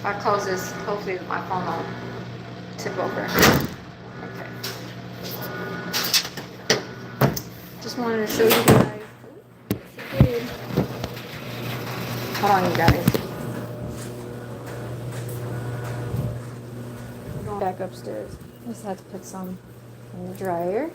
If I close this, hopefully my phone won't tip over. Okay. Just wanted to show you guys. Hold on, you guys. I'm going back upstairs. Just have to put some in the dryer.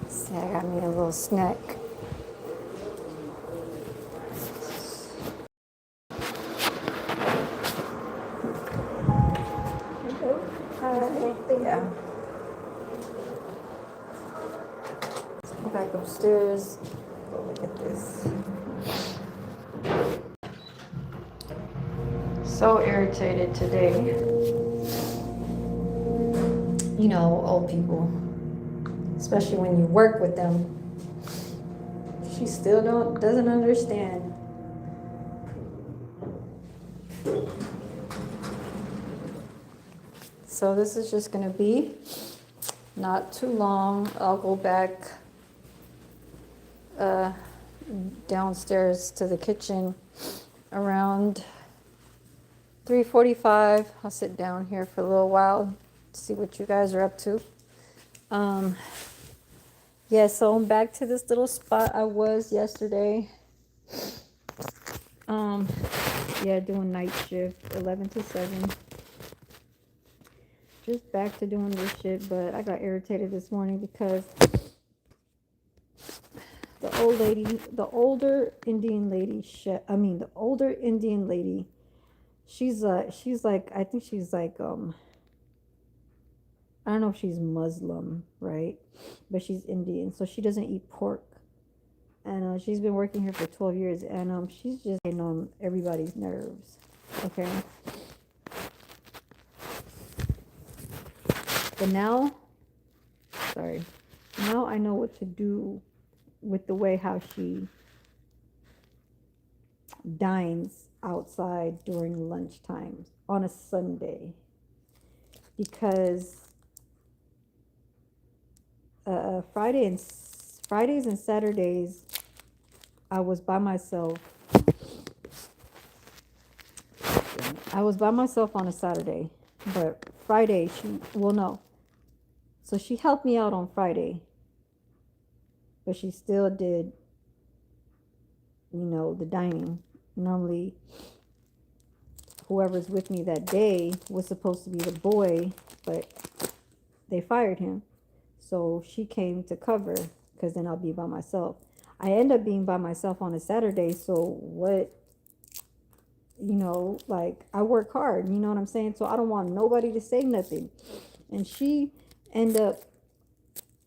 See, I got me a little snack. Yeah. Let's go back upstairs. Go look at this. So irritated today. You know, old people, especially when you work with them. She still doesn't understand. So this is just gonna be not too long. I'll go back downstairs to the kitchen around 3:45. I'll sit down here for a little while, see what you guys are up to. Yeah, so I'm back to this little spot I was yesterday. Yeah, doing night shift, 11 to 7. Just back to doing this shit, but I got irritated this morning because the old lady, the older Indian lady, the older Indian lady, she's like, I think she's like, I don't know if she's Muslim, right? But she's Indian, so she doesn't eat pork. And she's been working here for 12 years, and she's just getting on everybody's nerves, okay? But now I know what to do with the way how she dines outside during lunchtime on a Sunday. Because Fridays and Saturdays, I was by myself. I was by myself on a Saturday, but Friday so she helped me out on Friday, but she still did, the dining. Normally, whoever's with me that day was supposed to be the boy, but they fired him. So she came to cover, because then I'll be by myself. I end up being by myself on a Saturday, so what, like, I work hard, you know what I'm saying? So I don't want nobody to say nothing. And she ended up,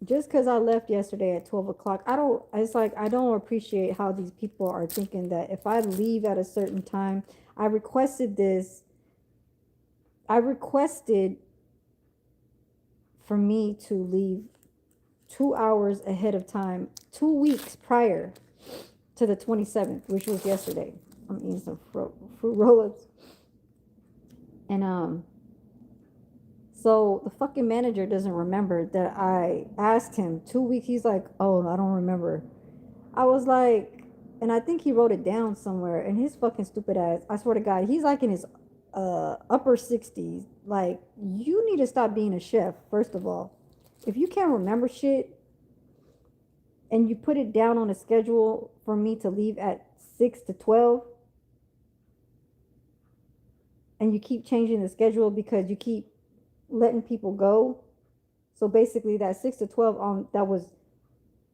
just because I left yesterday at 12 o'clock, I don't appreciate how these people are thinking that if I leave at a certain time, I requested for me to leave 2 hours ahead of time, 2 weeks prior to the 27th, which was yesterday. I'm eating some fruit roll-ups. And so the fucking manager doesn't remember that I asked him 2 weeks. He's like, oh, I don't remember. I was like, and I think he wrote it down somewhere, and his fucking stupid ass, I swear to God, he's like in his upper 60s. Like, you need to stop being a chef, first of all. If you can't remember shit and you put it down on a schedule for me to leave at 6 to 12, and you keep changing the schedule because you keep letting people go. So basically that 6 to 12 that was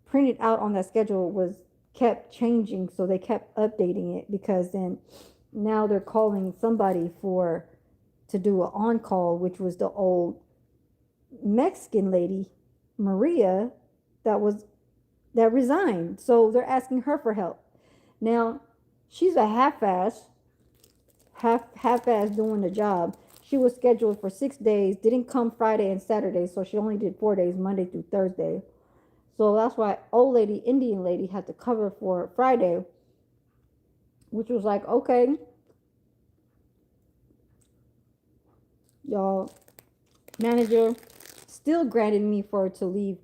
printed out on that schedule was kept changing, so they kept updating it, because then now they're calling somebody to do an on-call, which was the old Mexican lady, Maria, that resigned. So they're asking her for help. Now, she's a half-ass doing the job. She was scheduled for 6 days, didn't come Friday and Saturday, so she only did 4 days, Monday through Thursday. So that's why old lady, Indian lady, had to cover for Friday, which was like, okay, y'all, manager still granted me to leave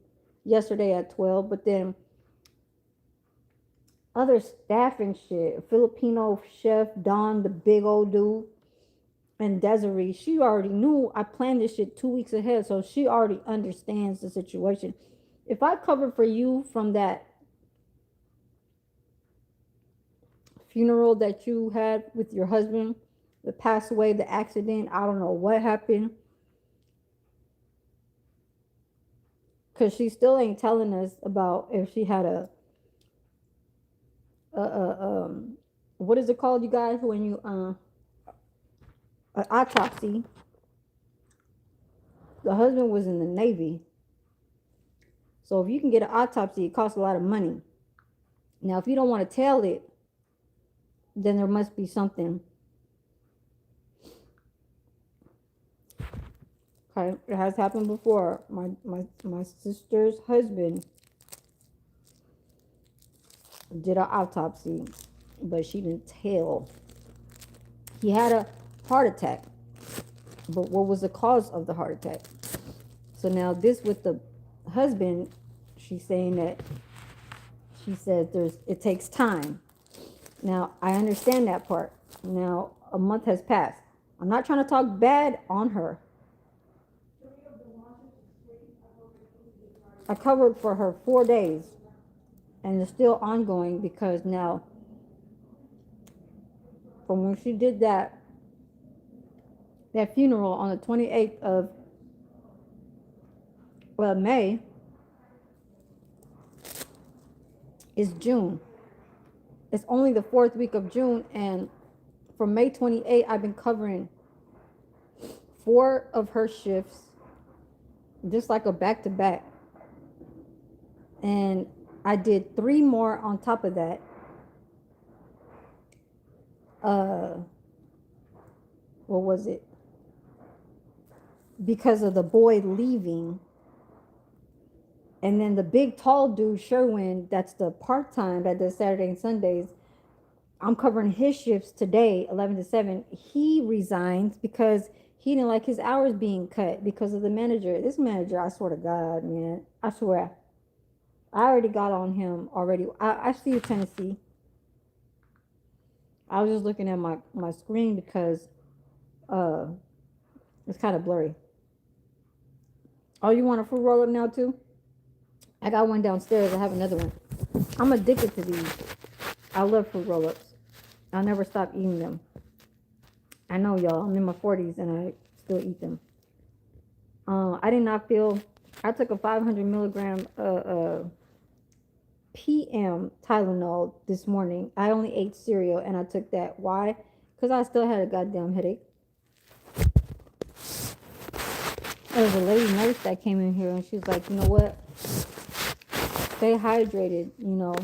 yesterday at 12. But then other staff and shit, Filipino chef Don, the big old dude, and Desiree, she already knew I planned this shit 2 weeks ahead, so she already understands the situation. If I cover for you from that funeral that you had with your husband that passed away, the accident, I don't know what happened, because she still ain't telling us about if she had a what is it called, you guys, when you an autopsy. The husband was in the Navy, so if you can get an autopsy, it costs a lot of money. Now, if you don't want to tell it, then there must be something. Okay, it has happened before. My sister's husband did an autopsy, but she didn't tell. He had a heart attack, but what was the cause of the heart attack? So now this with the husband, she's saying that she said it takes time. Now I understand that part. Now a month has passed. I'm not trying to talk bad on her. I covered for her 4 days, and it's still ongoing because now, from when she did that funeral on the 28th of May, is June. It's only the 4th week of June, and from May 28th, I've been covering 4 of her shifts, just like a back to back. And I did 3 more on top of that. What was it? Because of the boy leaving. And then the big tall dude, Sherwin, that's the part-time that does Saturday and Sundays. I'm covering his shifts today, 11 to 7. He resigns because he didn't like his hours being cut because of the manager. This manager, I swear to God, man, I swear. I already got on him already. I see you, Tennessee. I was just looking at my screen because it's kind of blurry. Oh, you want a fruit roll up now too? I got one downstairs. I have another one. I'm addicted to these. I love fruit roll-ups. I'll never stop eating them. I know, y'all. I'm in my 40s and I still eat them. I did not feel. I took a 500 milligram PM Tylenol this morning. I only ate cereal and I took that. Why? Because I still had a goddamn headache. There was a lady nurse that came in here and she was like, you know what? Stay hydrated, you know.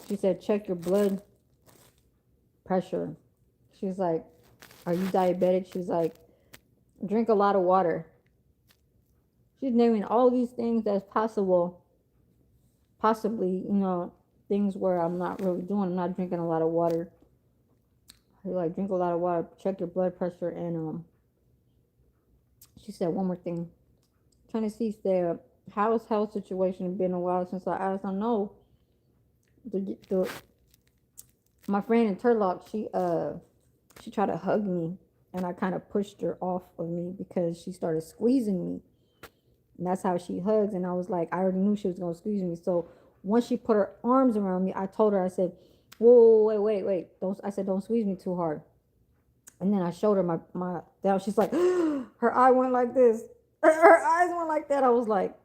She said, check your blood pressure. She was like, are you diabetic? She was like, drink a lot of water. She's naming all these things that's possibly, you know, things where I'm not really doing. I'm not drinking a lot of water. Like, drink a lot of water, check your blood pressure, and she said one more thing. Tennessee said, how's health situation? Been a while since I asked. I know. My friend in Turlock, she tried to hug me, and I kind of pushed her off of me because she started squeezing me. And that's how she hugs. And I was like, I already knew she was gonna squeeze me. So once she put her arms around me, I told her, I said, whoa, wait. Don't squeeze me too hard. And then I showed her my down. She's like, her eye went like this. Her eyes went like that. I was like,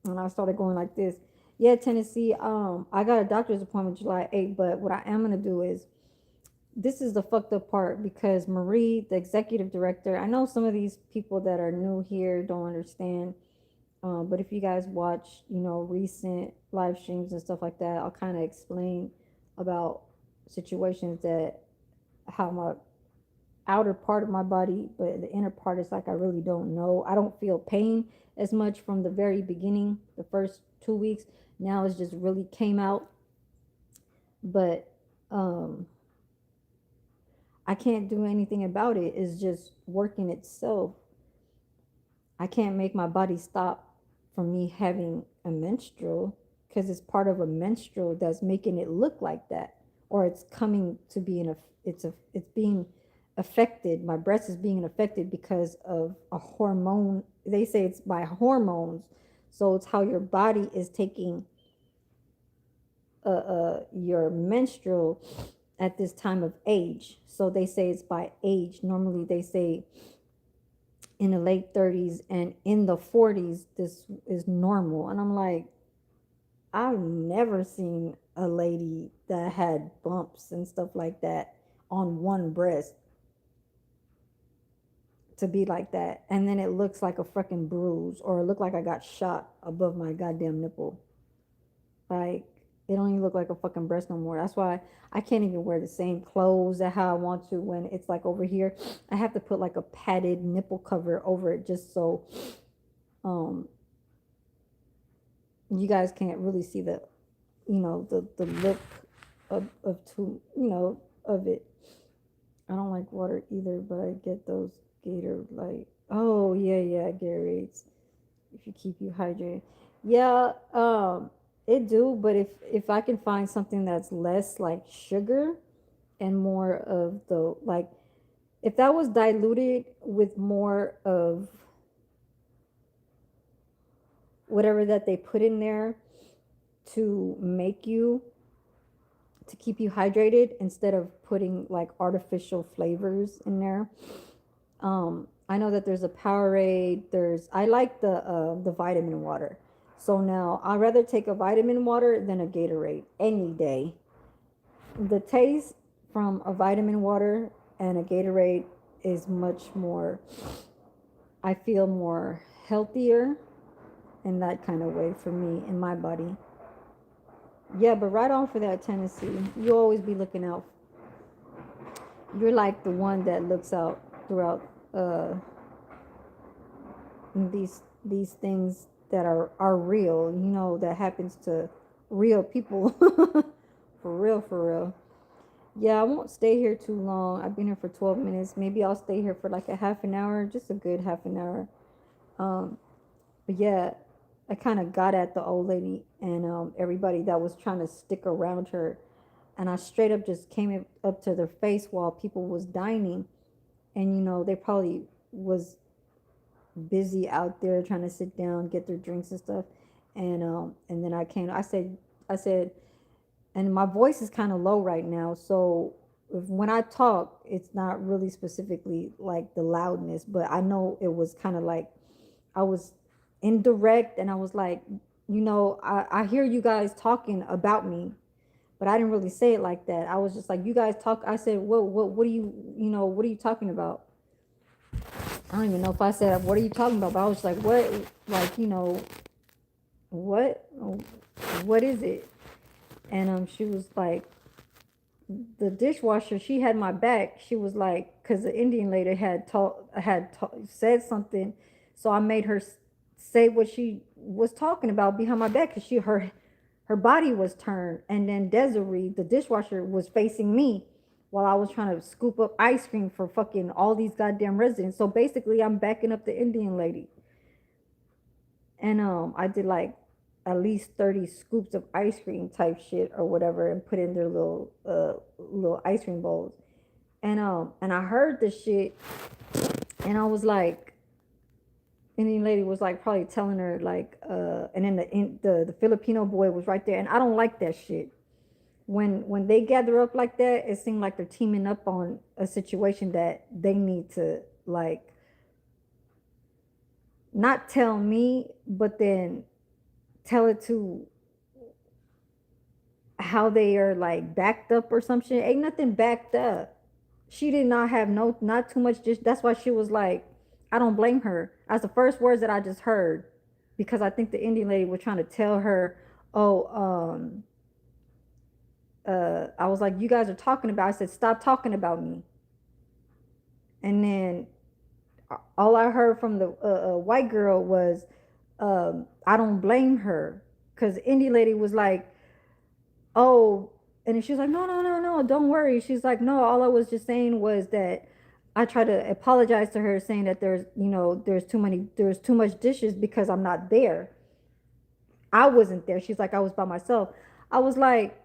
and I started going like this. Yeah, Tennessee. I got a doctor's appointment July 8th, but what I am gonna do is, this is the fucked up part, because Marie, the executive director, I know some of these people that are new here don't understand. But if you guys watch, you know, recent live streams and stuff like that, I'll kind of explain about situations that how my outer part of my body, but the inner part is like I really don't know. I don't feel pain as much from the very beginning, the first 2 weeks. Now it's just really came out. But I can't do anything about it. It's just working itself. I can't make my body stop from me having a menstrual, because it's part of a menstrual that's making it look like that, or it's coming to be it's being affected. My breast is being affected because of a hormone. They say it's by hormones, so it's how your body is taking your menstrual at this time of age. So they say it's by age. Normally they say in the late 30s and in the 40s this is normal. And I'm like, I've never seen a lady that had bumps and stuff like that on one breast to be like that, and then it looks like a freaking bruise, or it looked like I got shot above my goddamn nipple. Like, it don't even look like a fucking breast no more. That's why I can't even wear the same clothes that how I want to when it's like over here. I have to put like a padded nipple cover over it just so um you guys can't really see the the look of two of it. I don't like water either, but I get those Gator like, oh yeah, Gatorades if you keep you hydrated. Yeah, it do, but if I can find something that's less like sugar and more of the like, if that was diluted with more of whatever that they put in there to make you to keep you hydrated instead of putting like artificial flavors in there. I know that there's a Powerade. I like the vitamin water. So now I'd rather take a vitamin water than a Gatorade any day. The taste from a vitamin water and a Gatorade is much more, I feel more healthier in that kind of way for me in my body. Yeah, but right on for that, Tennessee. You always be looking out. You're like the one that looks out throughout these things that are real. That happens to real people. For real, for real. Yeah, I won't stay here too long. I've been here for 12 minutes. Maybe I'll stay here for like a half an hour, just a good half an hour. Um, but yeah, I kind of got at the old lady and everybody that was trying to stick around her. And I straight up just came up to their face while people was dining. And, they probably was busy out there trying to sit down, get their drinks and stuff. And then I said, and my voice is kind of low right now. So when I talk, it's not really specifically like the loudness, but I know it was kind of like I was indirect, and I was like, I hear you guys talking about me, but I didn't really say it like that. I was just like, you guys talk. I said, what do what are you talking about? I don't even know if I said, what are you talking about? But I was like, what, like, what, what is it? And she was like, the dishwasher, she had my back. She was like, because the Indian lady said something, so I made her say what she was talking about behind my back, because her body was turned, and then Desiree, the dishwasher, was facing me while I was trying to scoop up ice cream for fucking all these goddamn residents. So basically, I'm backing up the Indian lady, and I did like at least 30 scoops of ice cream type shit or whatever, and put in their little ice cream bowls. And I heard the shit, and I was like, Indian lady was like probably telling her like and then the Filipino boy was right there, and I don't like that shit. When they gather up like that, it seemed like they're teaming up on a situation that they need to like not tell me, but then tell it to how they are like backed up or some shit. Ain't nothing backed up. She did not have not too much. Just that's why she was like, I don't blame her. That's the first words that I just heard, because I think the Indian lady was trying to tell her, oh, I was like, you guys are talking about. I said, stop talking about me. And then all I heard from the white girl was, I don't blame her, because Indian lady was like, oh, and she was like, no, don't worry. She's like, no, all I was just saying was that I try to apologize to her, saying that there's too much dishes because I'm not there. I wasn't there. She's like, I was by myself. I was like,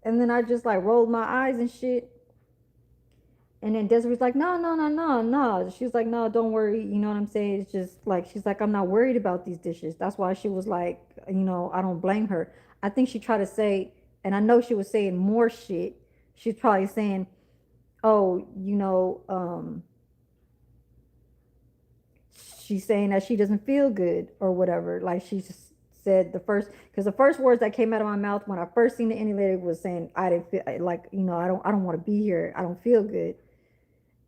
and then I just like rolled my eyes and shit. And then Desiree's like, no, no, no, no, no. She was like, no, don't worry. You know what I'm saying? It's just like, she's like, I'm not worried about these dishes. That's why she was like, I don't blame her. I think she tried to say, and I know she was saying more shit. She's probably saying, oh, she's saying that she doesn't feel good or whatever. Like she just said because the first words that came out of my mouth when I first seen the Indian lady was saying, I didn't feel like, I don't want to be here. I don't feel good.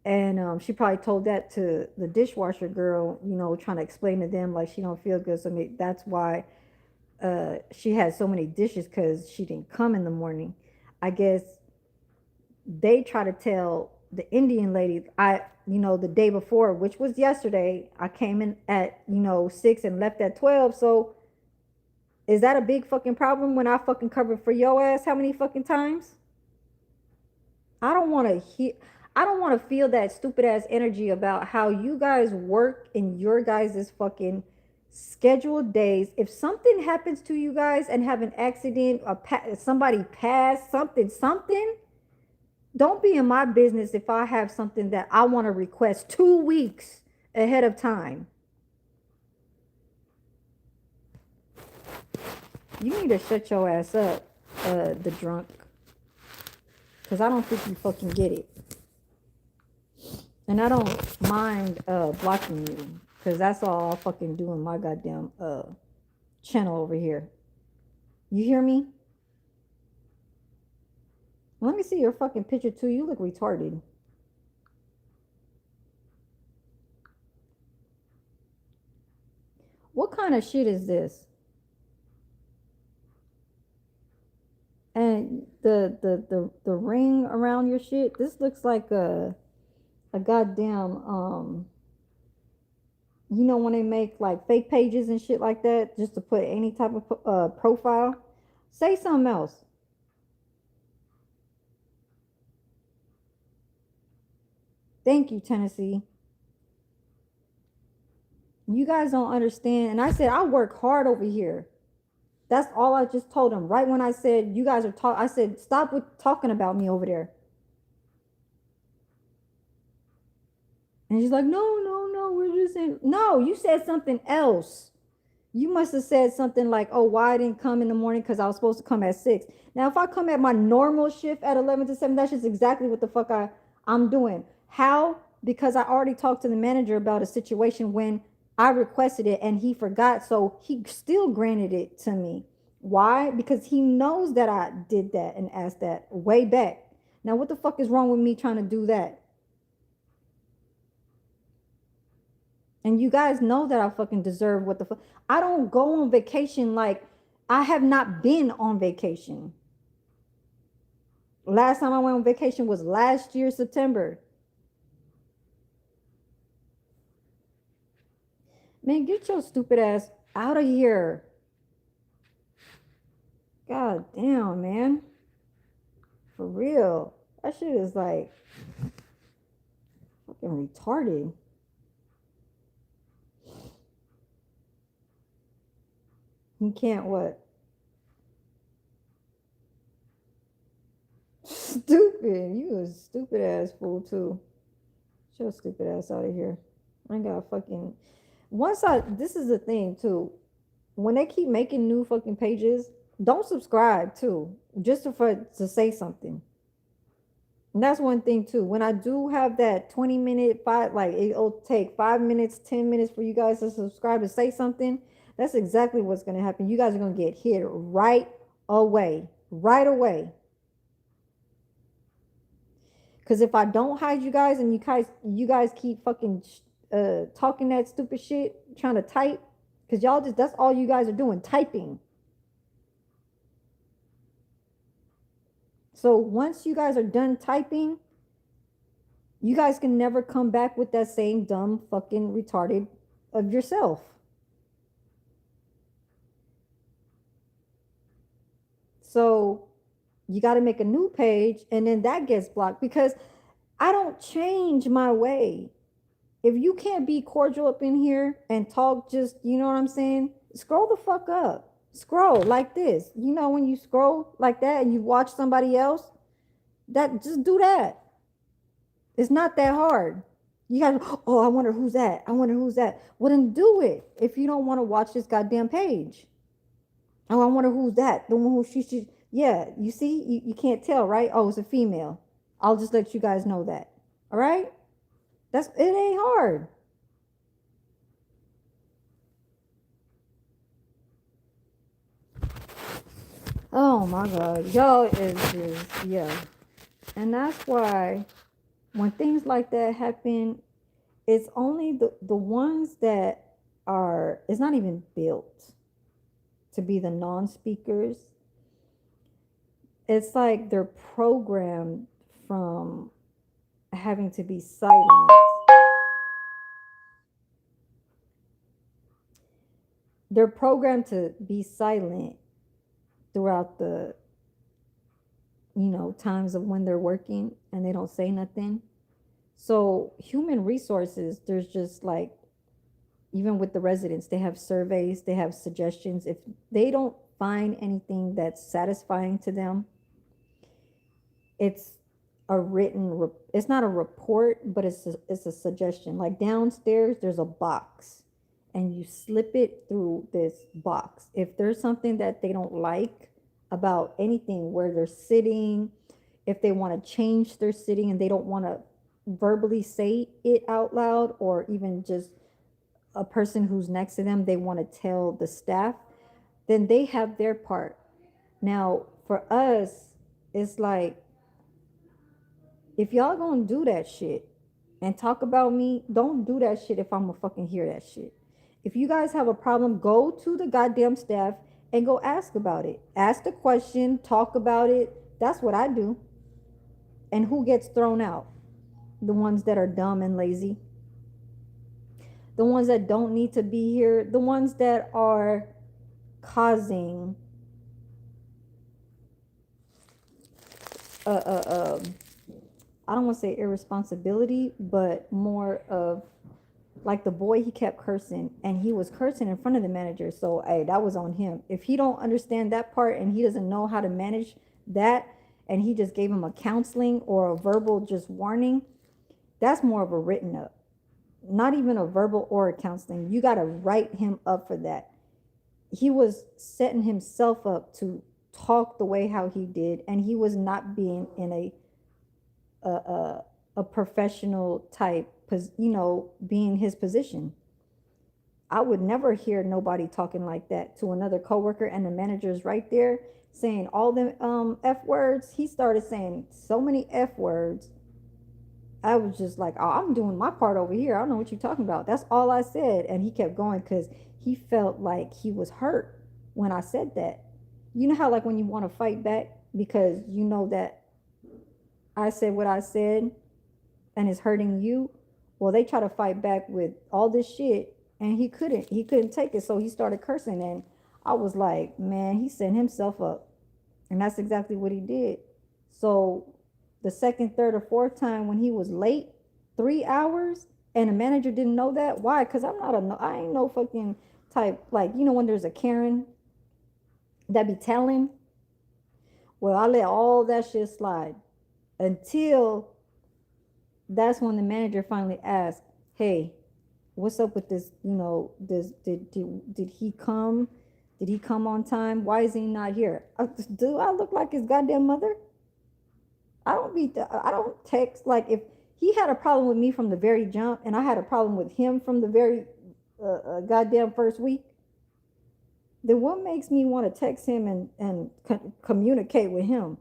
And she probably told that to the dishwasher girl, trying to explain to them like she don't feel good. So that's why she had so many dishes because she didn't come in the morning. I guess they try to tell the Indian lady, the day before, which was yesterday, I came in at, 6 and left at 12. So is that a big fucking problem when I fucking covered for your ass how many fucking times? I don't want to hear. I don't want to feel that stupid ass energy about how you guys work in your guys' fucking scheduled days. If something happens to you guys and have an accident or somebody pass something, don't be in my business if I have something that I want to request 2 weeks ahead of time. You need to shut your ass up, the drunk. Because I don't think you fucking get it. And I don't mind blocking you. Because that's all I'll fucking do in my goddamn channel over here. You hear me? Let me see your fucking picture too. You look retarded. What kind of shit is this? And the ring around your shit, this looks like a goddamn when they make like fake pages and shit like that just to put any type of profile. Say something else. Thank you, Tennessee. You guys don't understand. And I said I work hard over here. That's all I just told him. Right when I said you guys are talking, I said stop with talking about me over there. And she's like, no, no, no, we're just saying. No, you said something else. You must have said something like, oh, why I didn't come in the morning because I was supposed to come at 6. Now, if I come at my normal shift at 11 to 7, that's just exactly what the fuck I'm doing. How? Because I already talked to the manager about a situation when I requested it and he forgot. So he still granted it to me. Why? Because he knows that I did that and asked that way back. Now, what the fuck is wrong with me trying to do that? And you guys know that I fucking deserve what the fuck. I don't go on vacation like I have not been on vacation. Last time I went on vacation was last year, September. Man, get your stupid ass out of here. God damn, man. For real. That shit is like fucking retarded. You can't what? Stupid. You a stupid ass fool too. Get your stupid ass out of here. I got fucking this is the thing too. When they keep making new fucking pages, don't subscribe too. Just to say something. And that's one thing too. When I do have that 20-minute it'll take 5 minutes, 10 minutes for you guys to subscribe to say something. That's exactly what's gonna happen. You guys are gonna get hit right away. Right away. Because if I don't hide you guys and you guys keep fucking talking that stupid shit, trying to type, because that's all you guys are doing, typing. So once you guys are done typing, you guys can never come back with that same dumb fucking retarded of yourself. So you got to make a new page and then that gets blocked because I don't change my way. If you can't be cordial up in here and talk just, you know what I'm saying? Scroll the fuck up. Scroll like this. You know, when you scroll like that and you watch somebody else, that just do that. It's not that hard. You guys, oh, I wonder who's that. I wonder who's that. Well, then do it if you don't want to watch this goddamn page. Oh, I wonder who's that. The one who she yeah, you see, you can't tell, right? Oh, it's a female. I'll just let you guys know that. All right? It ain't hard. Oh my God. Y'all is just, yeah. And that's why when things like that happen, it's only the ones that are, it's not even built to be the non-speakers. It's like they're programmed from having to be silent. They're programmed to be silent throughout the, times of when they're working and they don't say nothing. So human resources, there's just like, even with the residents, they have surveys, they have suggestions. If they don't find anything that's satisfying to them, it's it's not a report, but it's a suggestion. Like downstairs, there's a box and you slip it through this box. If there's something that they don't like about anything, where they're sitting, if they want to change their sitting and they don't want to verbally say it out loud, or even just a person who's next to them, they want to tell the staff, then they have their part. Now, for us, it's like, if y'all gonna do that shit and talk about me, don't do that shit if I'm gonna fucking hear that shit. If you guys have a problem, go to the goddamn staff and go ask about it. Ask the question, talk about it. That's what I do. And who gets thrown out? The ones that are dumb and lazy. The ones that don't need to be here. The ones that are causing I don't want to say irresponsibility, but more of, like, the boy, he kept cursing and he was cursing in front of the manager. So, hey, that was on him. If he don't understand that part and he doesn't know how to manage that, and he just gave him a counseling or a verbal just warning, that's more of a written up. Not even a verbal or a counseling. You got to write him up for that. He was setting himself up to talk the way how he did, and he was not being in a professional type, being his position. I would never hear nobody talking like that to another coworker, and the manager's right there saying all the F words. He started saying so many F words. I was just like, oh, I'm doing my part over here. I don't know what you're talking about. That's all I said. And he kept going because he felt like he was hurt when I said that. You know how, like, when you want to fight back because you know that I said what I said and it's hurting you? Well, they try to fight back with all this shit and he couldn't take it. So he started cursing, and I was like, man, he set himself up. And that's exactly what he did. So the second, third, or fourth time when he was late, 3 hours, and the manager didn't know that. Why? Because I ain't no fucking type, like, when there's a Karen that be telling. Well, I let all that shit slide until that's when the manager finally asked, hey, what's up with this? Did he come? Did he come on time? Why is he not here? Do I look like his goddamn mother? I don't text. Like, if he had a problem with me from the very jump and I had a problem with him from the very goddamn first week, then what makes me want to text him and communicate with him?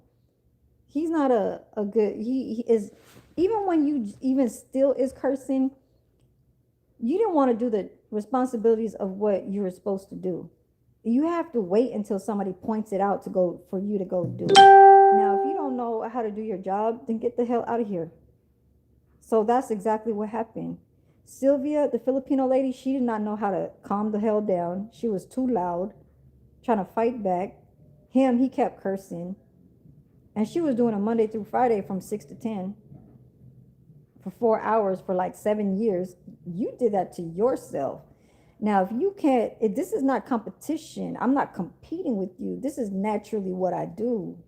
He's not a good, he is, even when you even still is cursing, you didn't want to do the responsibilities of what you were supposed to do. You have to wait until somebody points it out for you to go do it. Now, if you don't know how to do your job, then get the hell out of here. So that's exactly what happened. Sylvia, the Filipino lady, she did not know how to calm the hell down. She was too loud, trying to fight back. He kept cursing. And she was doing a Monday through Friday from 6 to 10 for 4 hours for like 7 years. You did that to yourself. Now, if you can't, if this is not competition, I'm not competing with you. This is naturally what I do.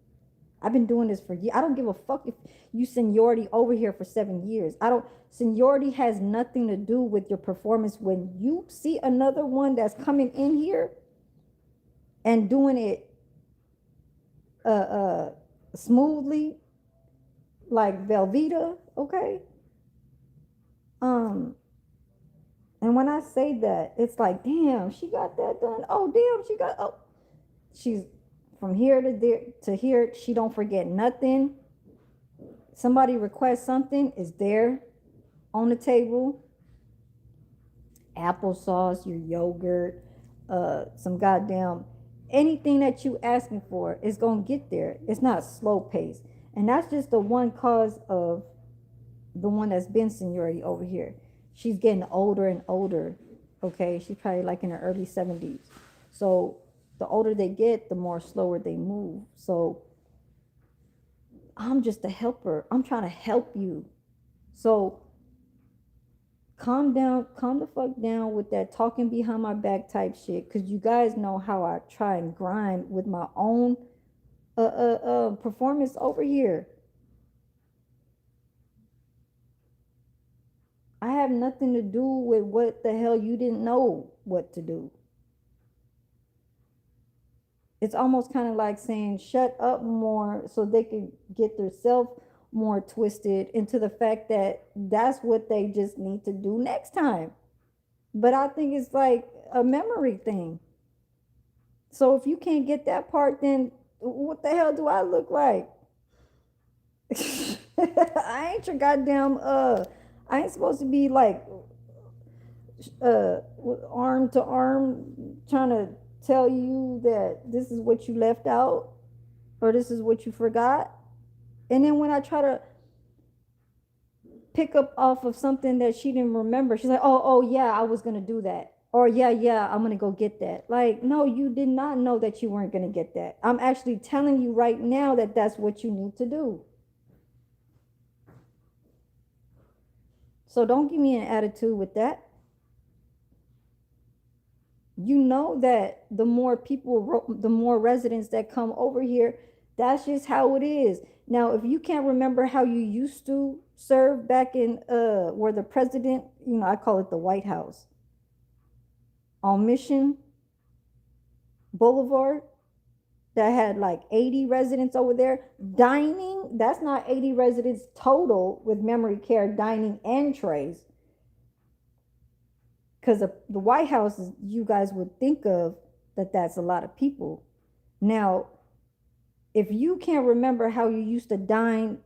I've been doing this for years. I don't give a fuck if you seniority over here for 7 years. I don't, seniority has nothing to do with your performance. When you see another one that's coming in here and doing it smoothly, like Velveeta, okay? Um, and when I say that, it's like, damn, she got that done. Oh, damn, she got, oh, she's from here to there to here. She don't forget nothing. Somebody requests something, is there on the table. Applesauce, your yogurt, some goddamn anything that you asking for is gonna get there. It's not slow pace, and that's just the one cause of the one that's been seniority over here. She's getting older and older. Okay, she's probably like in her early 70s. So the older they get, the more slower they move. So I'm just a helper. I'm trying to help you. So calm down, calm the fuck down with that talking behind my back type shit. Cause you guys know how I try and grind with my own performance over here. I have nothing to do with what the hell you didn't know what to do. It's almost kind of like saying shut up more so they can get themselves more twisted into the fact that that's what they just need to do next time. But I think it's like a memory thing. So if you can't get that part, then what the hell do I look like? I ain't your goddamn I ain't supposed to be like arm to arm trying to tell you that this is what you left out or this is what you forgot. And then when I try to pick up off of something that she didn't remember, she's like, oh yeah, I was gonna do that. Or yeah, I'm gonna go get that. Like, no, you did not know that you weren't gonna get that. I'm actually telling you right now that that's what you need to do. So don't give me an attitude with that. You know that the more people, the more residents that come over here, that's just how it is. Now, if you can't remember how you used to serve back in where the president, I call it the White House, on Mission Boulevard, that had like 80 residents over there dining. That's not 80 residents total with memory care, dining, and trays. Because the White House, you guys would think of that that's a lot of people. Now, if you can't remember how you used to dine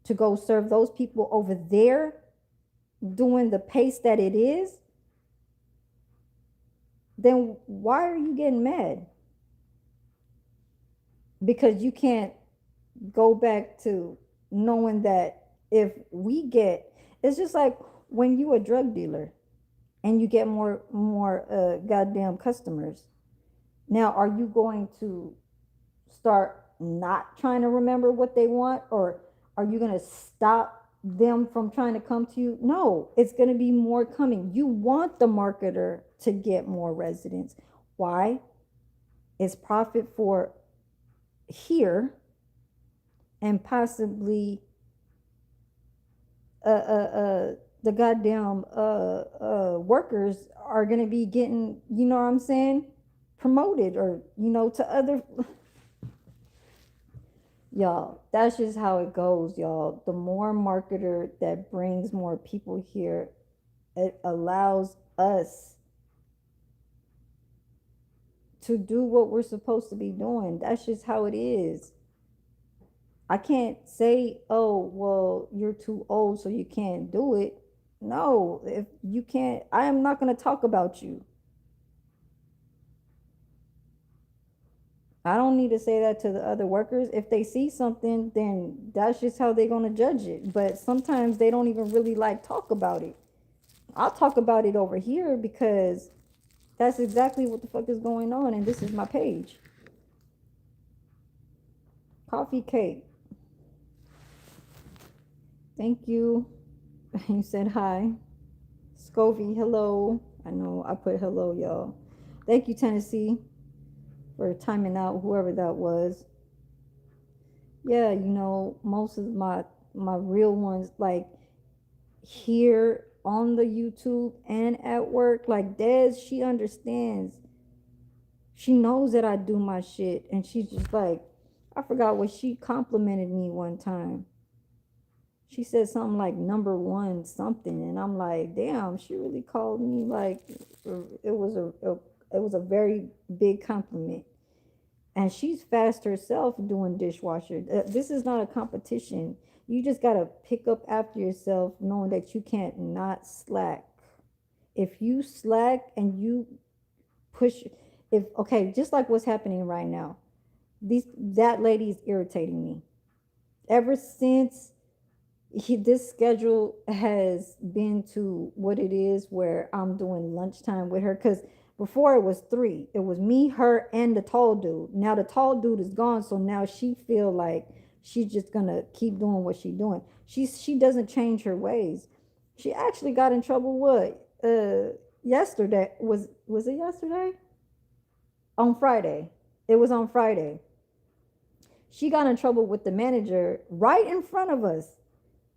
to go serve those people over there doing the pace that it is, then why are you getting mad? Because you can't go back to knowing that if we get, it's just like when you a drug dealer and you get more goddamn customers. Now, are you going to start not trying to remember what they want, or are you going to stop them from trying to come to you? No, it's going to be more coming. You want the marketer to get more residents. Why? It's profit for here, and possibly the goddamn workers are going to be getting, you know what I'm saying, promoted, or to other. Y'all, that's just how it goes, y'all. The more marketer that brings more people here, it allows us to do what we're supposed to be doing. That's just how it is. I can't say, oh, well, you're too old, so you can't do it. No, if you can't, I am not going to talk about you. I don't need to say that to the other workers. If they see something, then that's just how they're going to judge it. But sometimes they don't even really like talk about it. I'll talk about it over here because that's exactly what the fuck is going on. And this is my page. Coffee cake. Thank you. You said hi. Scovey, hello. I know I put hello, y'all. Thank you, Tennessee, for timing out whoever that was. Yeah, most of my real ones, like here on the YouTube and at work, like Des, she understands. She knows that I do my shit, and she's just like, I forgot what she complimented me one time. She said something like number one something, and I'm like, damn, she really called me like it was a very big compliment. And she's fast herself doing dishwasher. This is not a competition. You just gotta pick up after yourself, knowing that you can't not slack. If you slack and you push, if okay, just like what's happening right now, that lady is irritating me. Ever since this schedule has been to what it is, where I'm doing lunchtime with her, because before it was three. It was me, her, and the tall dude. Now the tall dude is gone, so now she feel like she's just gonna keep doing what she's doing. She doesn't change her ways. She actually got in trouble. What? Yesterday was it yesterday? On Friday. It was on Friday. She got in trouble with the manager right in front of us,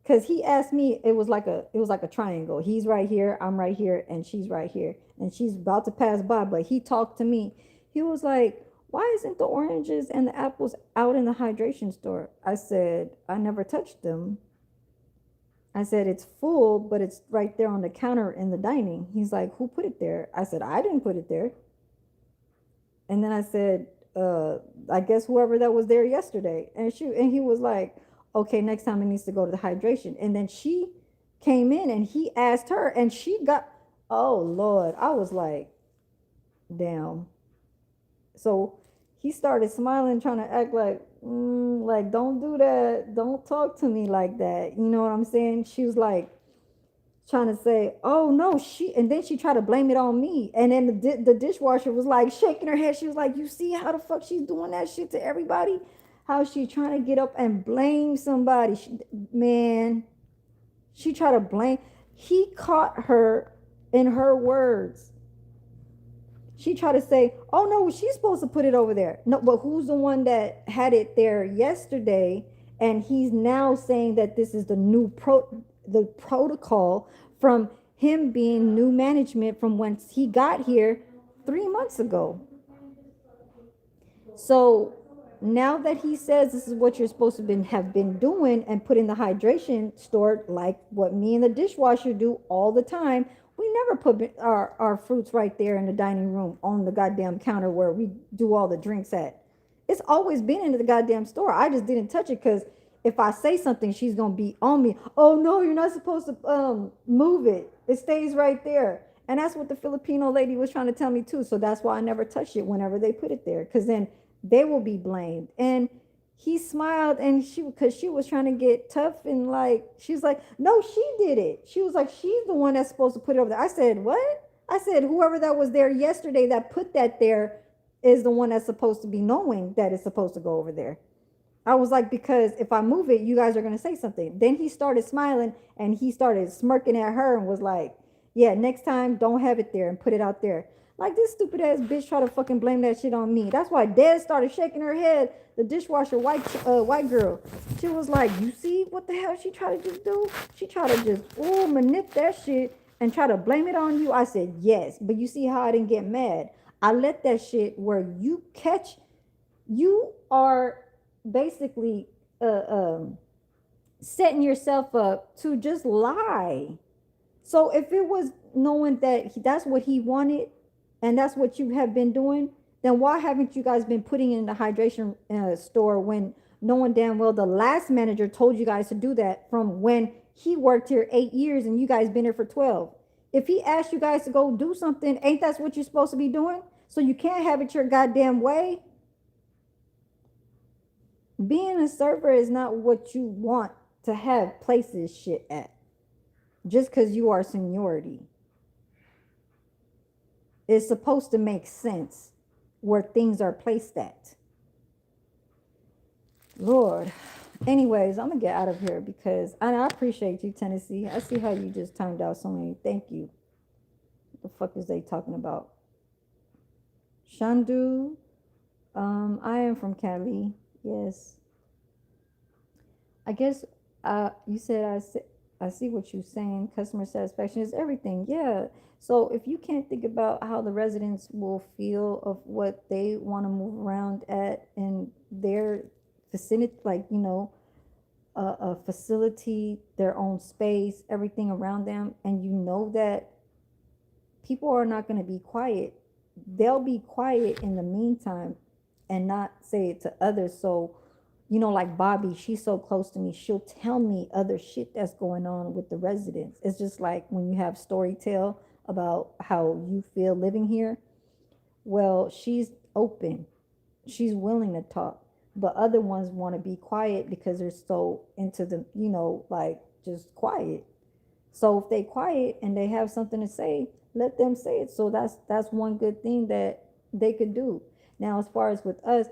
because he asked me. It was like a triangle. He's right here, I'm right here, and she's right here, and she's about to pass by, but he talked to me. He was like, why isn't the oranges and the apples out in the hydration store? I said, I never touched them. I said, it's full, but it's right there on the counter in the dining. He's like, who put it there? I said, I didn't put it there. And then I said, I guess whoever that was there yesterday. And he was like, okay, next time it needs to go to the hydration. And then she came in and he asked her, and she got, oh Lord, I was like, damn. So he started smiling, trying to act like, don't do that, don't talk to me like that. You know what I'm saying? She was like, trying to say, oh no, and then she tried to blame it on me. And then the dishwasher was like shaking her head. She was like, you see how the fuck she's doing that shit to everybody? How she trying to get up and blame somebody. Man, she tried to blame. He caught her in her words. She tried to say, oh no, she's supposed to put it over there. No, but who's the one that had it there yesterday? And he's now saying that this is the protocol from him being new management from when he got here 3 months ago. So now that he says this is what you're supposed to have been doing and put in the hydration store, like what me and the dishwasher do all the time, we never put our fruits right there in the dining room on the goddamn counter where we do all the drinks at. It's always been into the goddamn store. I just didn't touch it because if I say something, she's gonna be on me. Oh no, you're not supposed to move it. It stays right there. And that's what the Filipino lady was trying to tell me too. So that's why I never touched it whenever they put it there, because then they will be blamed. And he smiled, and because she was trying to get tough, and like, she's like, no, she did it. She was like, she's the one that's supposed to put it over there. I said, what? I said, whoever that was there yesterday that put that there is the one that's supposed to be knowing that it's supposed to go over there. I was like, because if I move it, you guys are going to say something. Then he started smiling and he started smirking at her and was like, yeah, next time don't have it there and put it out there. Like, this stupid ass bitch try to fucking blame that shit on me. That's why Des started shaking her head. The dishwasher white girl. She was like, you see what the hell she tried to just do? She tried to just manip that shit and try to blame it on you. I said, yes, but you see how I didn't get mad. I let that shit where you are basically setting yourself up to just lie. So if it was knowing that that's what he wanted and that's what you have been doing, then why haven't you guys been putting in the hydration store when knowing damn well the last manager told you guys to do that from when he worked here 8 years and you guys been here for 12? If he asked you guys to go do something, ain't that's what you're supposed to be doing? So you can't have it your goddamn way. Being a server is not what you want to have places shit at just because you are seniority. It's supposed to make sense where things are placed at. Lord. Anyways, I'm gonna get out of here because I appreciate you, Tennessee. I see how you just timed out so many. Thank you. The fuck is they talking about? Shandu. I am from Cali. Yes. I guess you said I see what you're saying. Customer satisfaction is everything. Yeah. So if you can't think about how the residents will feel of what they want to move around at in their vicinity, like a facility, their own space, everything around them, and you know that people are not going to be quiet. They'll be quiet in the meantime and not say it to others. So, like Bobby, she's so close to me. She'll tell me other shit that's going on with the residents. It's just like when you have story tell about how you feel living here. Well, she's open. She's willing to talk. But other ones want to be quiet because they're so into the, like just quiet. So if they quiet and they have something to say, let them say it. So that's one good thing that they could do. Now, as far as with us,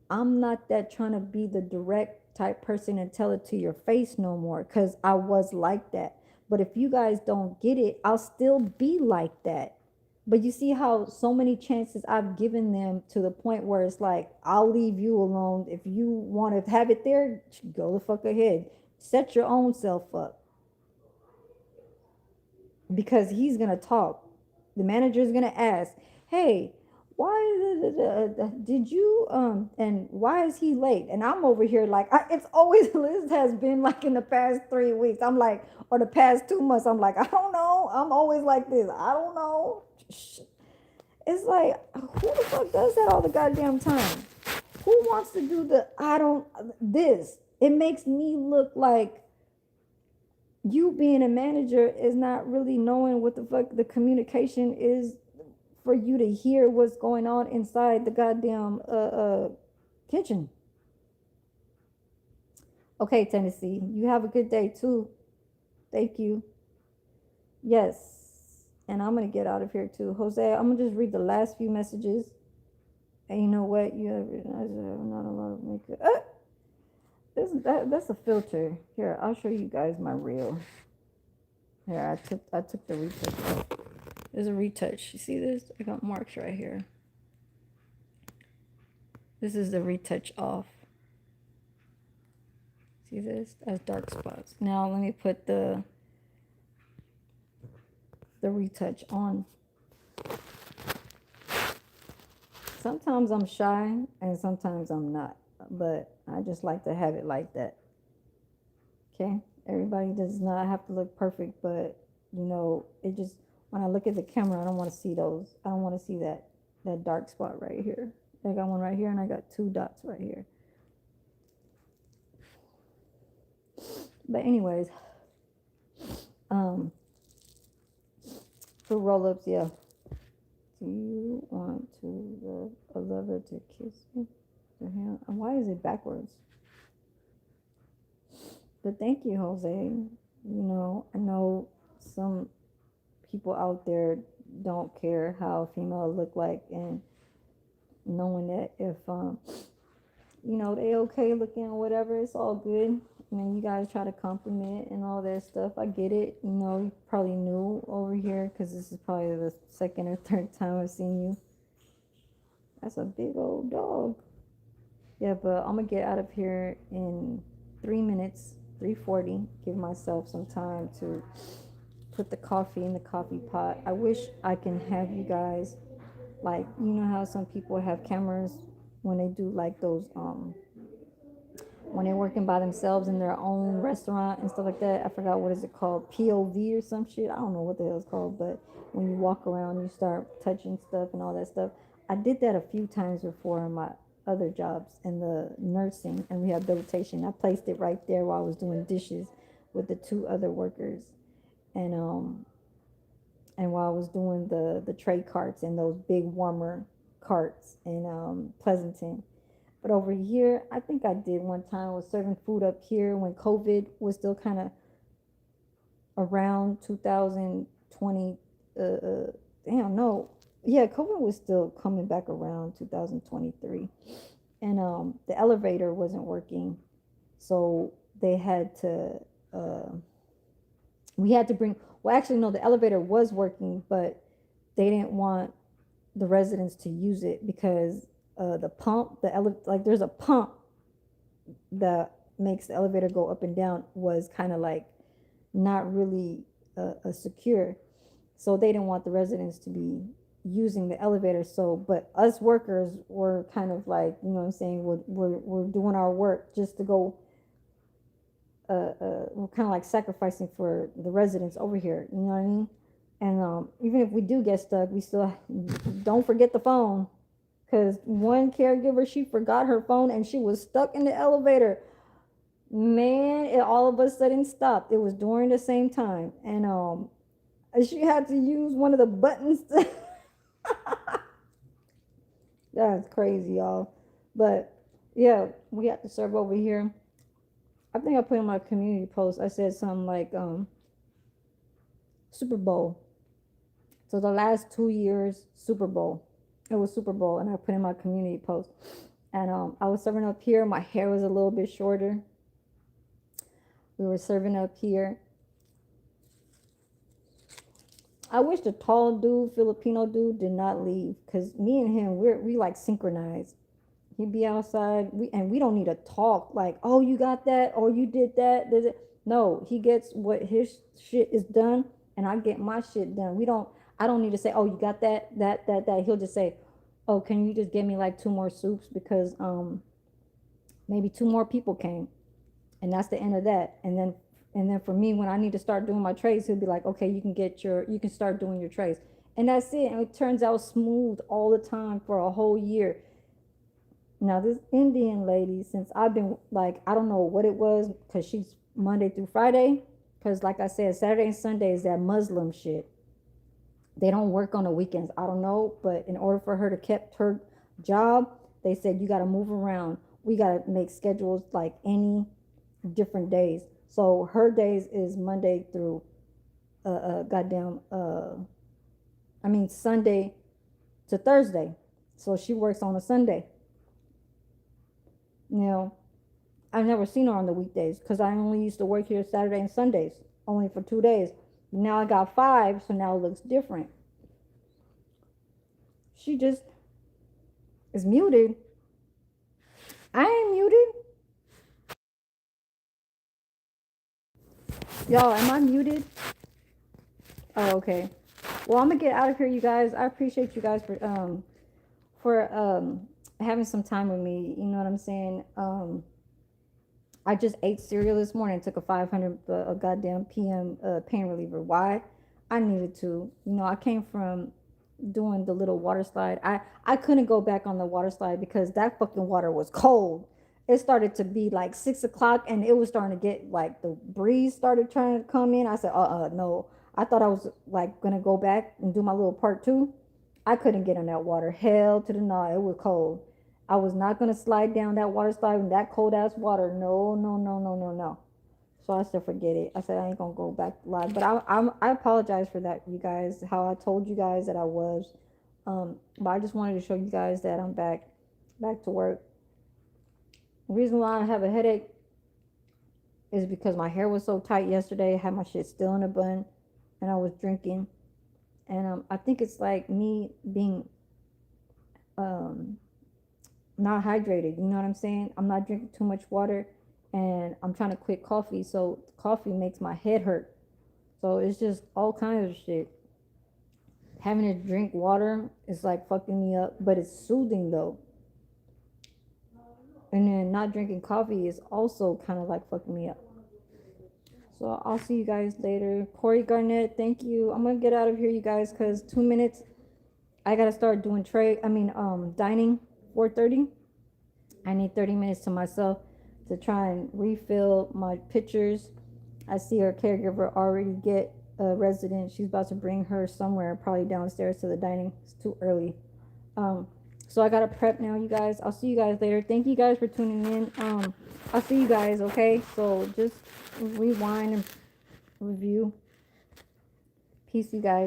I'm not that trying to be the direct type person and tell it to your face no more, because I was like that. But if you guys don't get it, I'll still be like that. But you see how so many chances I've given them to the point where it's like, I'll leave you alone. If you want to have it there, go the fuck ahead. Set your own self up, because he's gonna talk. The manager is gonna ask, "Hey, why did you and why is he late?" And I'm over here like, it's always Liz has been like in the past 3 weeks. I'm like, or the past 2 months. I'm like, I don't know. I'm always like this. I don't know. It's like, who the fuck does that all the goddamn time? Who wants to do the I don't this? It makes me look like you being a manager is not really knowing what the fuck the communication is for you to hear what's going on inside the goddamn kitchen. Okay, Tennessee, you have a good day too. Thank you. Yes, and I'm gonna get out of here too. Jose, I'm gonna just read the last few messages. And you know what? You have not a lot of makeup. That's a filter. Here, I'll show you guys my reel. Here, I took the retouch off. There's a retouch. You see this? I got marks right here. This is the retouch off. See this? That's dark spots. Now let me put the retouch on. Sometimes I'm shy and sometimes I'm not, but I just like to have it like that. Okay? Everybody does not have to look perfect, but it just, when I look at the camera, I don't want to see those. I don't want to see that dark spot right here. I got one right here and I got 2 dots right here. But anyways, for roll-ups, yeah. Do you want to a lover to kiss me? Why is it backwards? But thank you, Jose. I know some people out there don't care how a female look like, and knowing that if they okay looking or whatever, it's all good. And then you guys try to compliment and all that stuff. I get it. You probably new over here because this is probably the second or third time I've seen you. That's a big old dog. Yeah, but I'm going to get out of here in 3 minutes, 3:40. Give myself some time to put the coffee in the coffee pot. I wish I can have you guys, like, how some people have cameras when they do like those when they're working by themselves in their own restaurant and stuff like that. I forgot, what is it called, POV or some shit. I don't know what the hell it's called, but when you walk around, you start touching stuff and all that stuff. I did that a few times before in my other jobs in the nursing and rehabilitation. I placed it right there while I was doing dishes with the 2 other workers, and while I was doing the tray carts and those big warmer carts in Pleasanton. But over here, I think I did one time, I was serving food up here when COVID was still kind of around 2020. Damn, no. Yeah, COVID was still coming back around 2023. And the elevator wasn't working. So they had to, we had to bring, well, actually, no, the elevator was working, but they didn't want the residents to use it because the pump, like there's a pump that makes the elevator go up and down was kind of like not really secure. So they didn't want the residents to be using the elevator. So, but us workers were kind of like, you know what I'm saying, we're doing our work just to go, we're kind of like sacrificing for the residents over here. You know what I mean? And even if we do get stuck, we still don't forget the phone. Because one caregiver, she forgot her phone and she was stuck in the elevator. Man, it all of a sudden stopped. It was during the same time. And she had to use one of the buttons. That's crazy, y'all. But yeah, we have to serve over here. I think I put in my community post, I said something like Super Bowl. So the last 2 years, Super Bowl. It was Super Bowl, and I put in my community post. And I was serving up here. My hair was a little bit shorter. We were serving up here. I wish the tall dude, Filipino dude, did not leave, because me and him, we like synchronized. He'd be outside, we don't need to talk like, oh, you got that, oh, you did that. No, he gets what his shit is done, and I get my shit done. I don't need to say, oh, you got that. He'll just say, oh, can you just get me like 2 more soups, because maybe 2 more people came, and that's the end of that. And then for me, when I need to start doing my trays, he'll be like, okay, you can start doing your trays, and that's it. And it turns out smooth all the time for a whole year. Now this Indian lady, since I've been like, I don't know what it was, because she's Monday through Friday, because like I said, Saturday and Sunday is that Muslim shit. They don't work on the weekends. I don't know, but in order for her to keep her job, they said you got to move around. We got to make schedules like any different days. So her days is Monday through Sunday to Thursday. So she works on a Sunday. Now, I've never seen her on the weekdays, because I only used to work here Saturday and Sundays, only for 2 days. Now I got 5, so now it looks different. She just is muted. I ain't muted. Y'all, am I muted? Oh, okay. Well, I'm gonna get out of here, you guys. I appreciate you guys for having some time with me. You know what I'm saying? I just ate cereal this morning. Took a 500 a goddamn PM pain reliever. Why? I needed to. You know, I came from doing the little water slide. I couldn't go back on the water slide because that fucking water was cold. It started to be like 6 o'clock, and it was starting to get like the breeze started trying to come in. I said, no. I thought I was like gonna go back and do my little part 2. I couldn't get in that water. Hell to the no, it was cold. I was not gonna slide down that water slide in that cold ass water. No, no, no, no, no, no. So I said, forget it. I said, I ain't gonna go back live. But I apologize for that, you guys. How I told you guys that I was. But I just wanted to show you guys that I'm back to work. The reason why I have a headache is because my hair was so tight yesterday. I had my shit still in a bun, and I was drinking. And I think it's like me being not hydrated. You know what I'm saying? I'm not drinking too much water, and I'm trying to quit coffee. So coffee makes my head hurt. So it's just all kinds of shit. Having to drink water is like fucking me up, but it's soothing though. And then not drinking coffee is also kind of like fucking me up. So I'll see you guys later. Corey Garnett, thank you. I'm gonna get out of here, you guys, because 2 minutes. I gotta start doing dining 4:30. I need 30 minutes to myself to try and refill my pitchers. I see our caregiver already get a resident. She's about to bring her somewhere, probably downstairs to the dining. It's too early. So I gotta prep now, you guys. I'll see you guys later. Thank you guys for tuning in. I'll see you guys, okay? So just rewind and review. Peace, you guys.